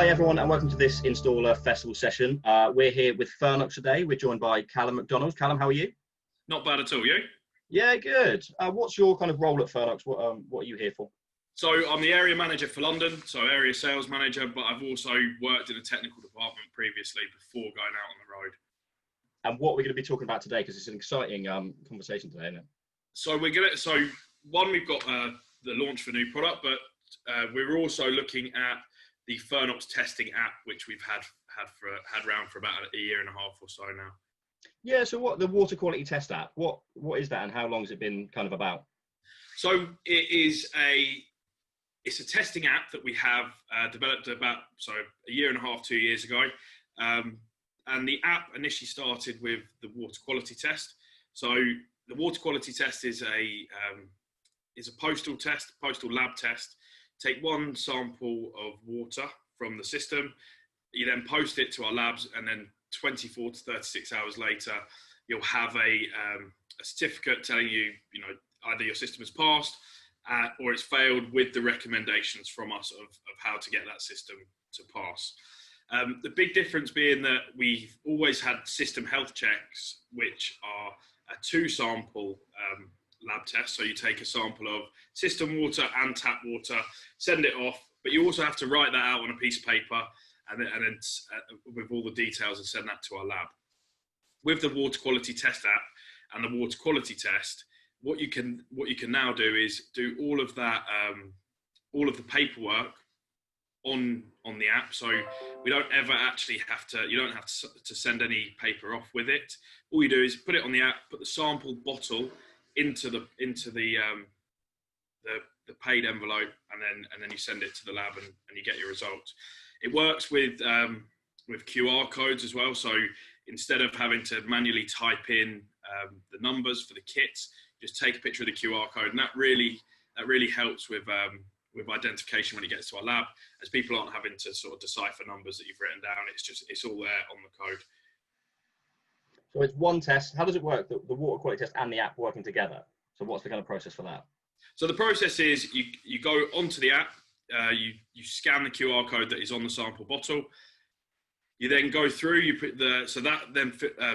Hi everyone and welcome to this installer festival session. We're here with Fernox today. We're joined by Callum McDonald. Callum, how are you? Not bad at all, you? Yeah, good. What's your kind of role at Fernox? What are you here for? So I'm the area manager for London, so area sales manager, but I've also worked in a technical department previously before going out on the road. And what we're going to be talking about today, because it's an exciting conversation today, isn't it? So we've got the launch for a new product, but we're also looking at the Fernox testing app, which we've had around for about a year and a half or so now. Yeah. So what the water quality test app? What is that, and how long has it been kind of about? So it's a testing app that we have developed about a year and a half, 2 years ago. And the app initially started with the water quality test. So the water quality test is a postal lab test. Take one sample of water from the system, you then post it to our labs, and then 24 to 36 hours later, you'll have a certificate telling you, either your system has passed or it's failed, with the recommendations from us of how to get that system to pass. The big difference being that we've always had system health checks, which are a 2-sample lab test. So you take a sample of system water and tap water, send it off, but you also have to write that out on a piece of paper and then with all the details, and send that to our lab. With the water quality test app and the water quality test, what you can now do is do all of that, all of the paperwork on the app. So we don't ever actually you don't have to send any paper off with it. All you do is put it on the app, put the sample bottle into the paid envelope, and then you send it to the lab, and you get your results. It works with QR codes as well. So instead of having to manually type in the numbers for the kits, just take a picture of the QR code, and that really helps with identification when it gets to our lab, as people aren't having to sort of decipher numbers that you've written down. It's all there on the code. So it's one test. How does it work? The water quality test and the app working together. So what's the kind of process for that? So the process is you go onto the app, you scan the QR code that is on the sample bottle. You then go through, you put that then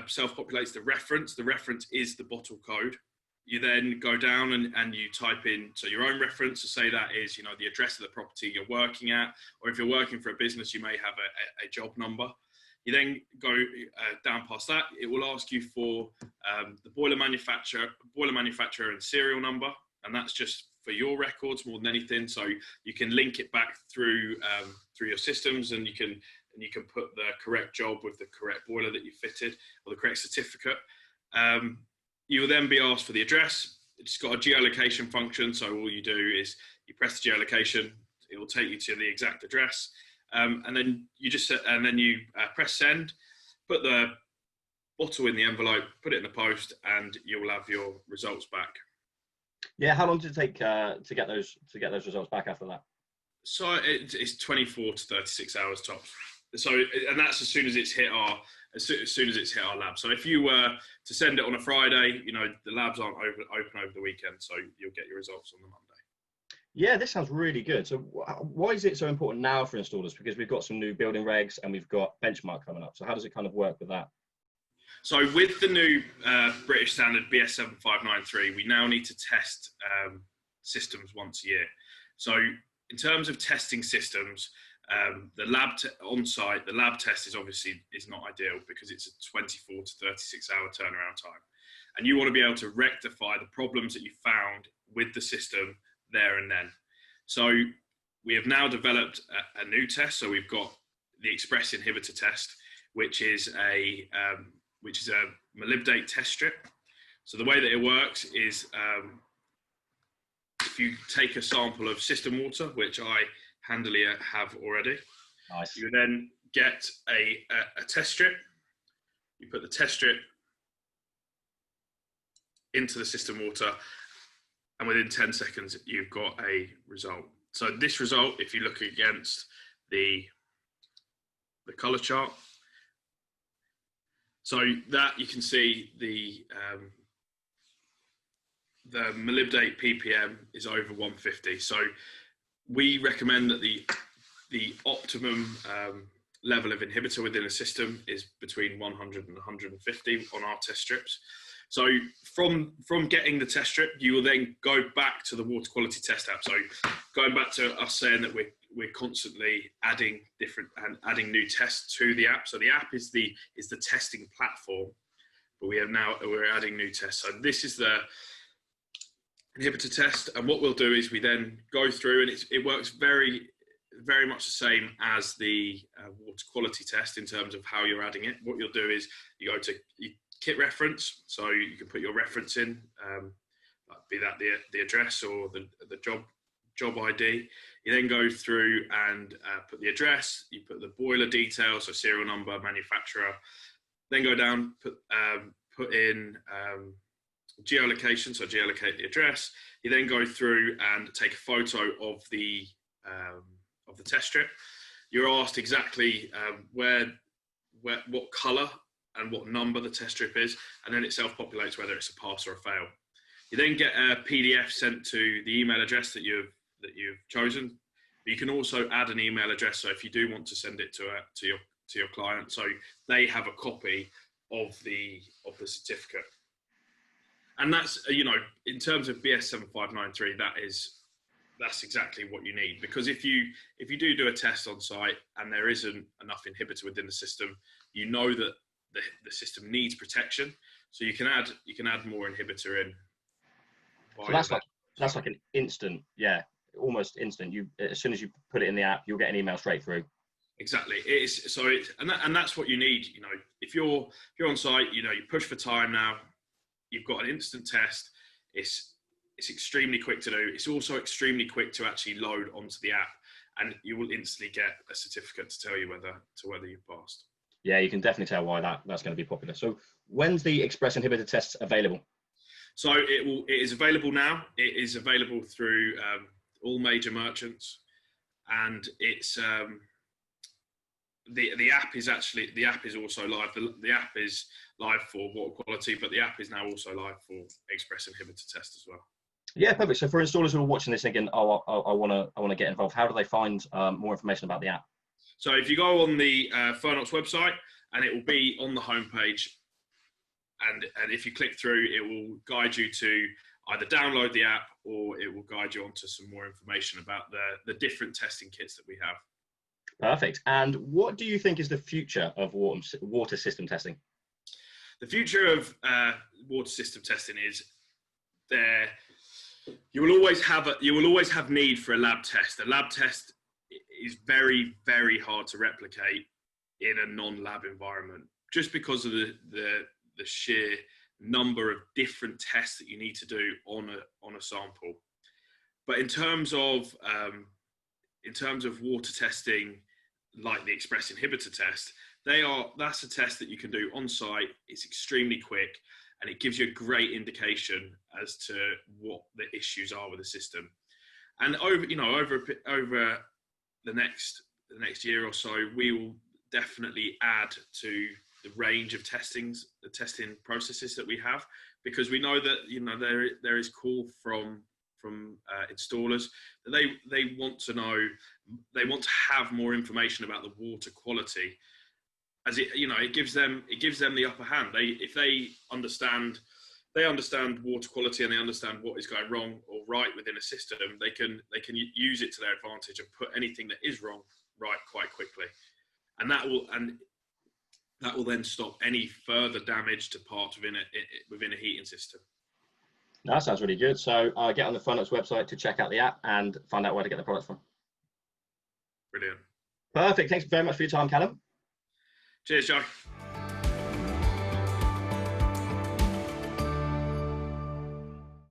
self-populates the reference. The reference is the bottle code. You then go down and you type in your own reference. So say that is the address of the property you're working at, or if you're working for a business, you may have a job number. You then go down past that. It will ask you for the boiler manufacturer and serial number, and that's just for your records more than anything. So you can link it back through your systems, and you can put the correct job with the correct boiler that you fitted, or the correct certificate. You will then be asked for the address. It's got a geolocation function, so all you do is you press the geolocation. It will take you to the exact address. And then you press send, put the bottle in the envelope, put it in the post, and you'll have your results back. Yeah, how long does it take to get those results back after that? So it's 24 to 36 hours tops. So, and that's as soon as it's hit our lab. So if you were to send it on a Friday, the labs aren't open over the weekend, so you'll get your results on the Monday. Yeah, this sounds really good. So why is it so important now for installers? Because we've got some new building regs and we've got benchmark coming up. So how does it kind of work with that? So with the new British standard BS 7593, we now need to test systems once a year. So in terms of testing systems, the lab on-site, the lab test is not ideal, because it's a 24 to 36 hour turnaround time. And you want to be able to rectify the problems that you found with the system there and then. So we have now developed a new test. So we've got the express inhibitor test, which is a molybdate test strip. So the way that it works is if you take a sample of system water, which I handily have already, nice. You then get a test strip. You put the test strip into the system water, and within 10 seconds, you've got a result. So this result, if you look against the color chart, so that you can see the molybdate ppm is over 150. So we recommend that the the optimum level of inhibitor within a system is between 100 and 150 on our test strips. So from getting the test strip, you will then go back to the water quality test app. So going back to us saying that we're constantly adding adding new tests to the app. So the app is the testing platform, but we're adding new tests. So this is the inhibitor test, and what we'll do is we then go through, and it works very much the same as the water quality test in terms of how you're adding it. What you'll do is you go to kit reference, so you can put your reference in, be that the address or the job ID. You then go through and put the address, you put the boiler details, so serial number, manufacturer, then go down, put in geolocation, so geolocate the address. You then go through and take a photo of the test strip. You're asked exactly what colour and what number the test strip is, and then it self-populates whether it's a pass or a fail. You then get a PDF sent to the email address that you've chosen. But you can also add an email address, so if you do want to send it to your client, so they have a copy of the certificate. And that's, in terms of BS 7593, that's exactly what you need, because if you do a test on site and there isn't enough inhibitor within the system, you know that the system needs protection, so you can add more inhibitor in. So that's like an instant, almost instant. As soon as you put it in the app, you'll get an email straight through. Exactly. And that's what you need. If you're on site, you push for time now. You've got an instant test. It's extremely quick to do. It's also extremely quick to actually load onto the app, and you will instantly get a certificate to tell you whether you've passed. Yeah, you can definitely tell why that's going to be popular. So when's the express inhibitor test available? So it is available now. It is available through all major merchants, and it's the app is also live. The app is live for water quality, but the app is now also live for express inhibitor test as well. Yeah, perfect. So for installers who are watching this thinking, I want to get involved, how do they find more information about the app? So if you go on the Fernox website, and it will be on the homepage, and if you click through, it will guide you to either download the app, or it will guide you onto some more information about the different testing kits that we have. Perfect. And what do you think is the future of water system testing? The future of water system testing is you will always have need for a lab test. A lab test is very, very hard to replicate in a non-lab environment, just because of the sheer number of different tests that you need to do on a sample. But in terms of water testing, like the express inhibitor test, that's a test that you can do on site. It's extremely quick, and it gives you a great indication as to what the issues are with the system. And over the next year or so, we will definitely add to the range of testing processes that we have, because we know that there is call from installers that they want to have more information about the water quality, as it gives them the upper hand. If they understand water quality, and they understand what is going wrong or right within a system, they can use it to their advantage and put anything that is wrong right quite quickly, and that will then stop any further damage to parts within a heating system. That sounds really good. So get on the Fernox website to check out the app and find out where to get the products from. Brilliant. Perfect. Thanks very much for your time, Callum. Cheers, Joe.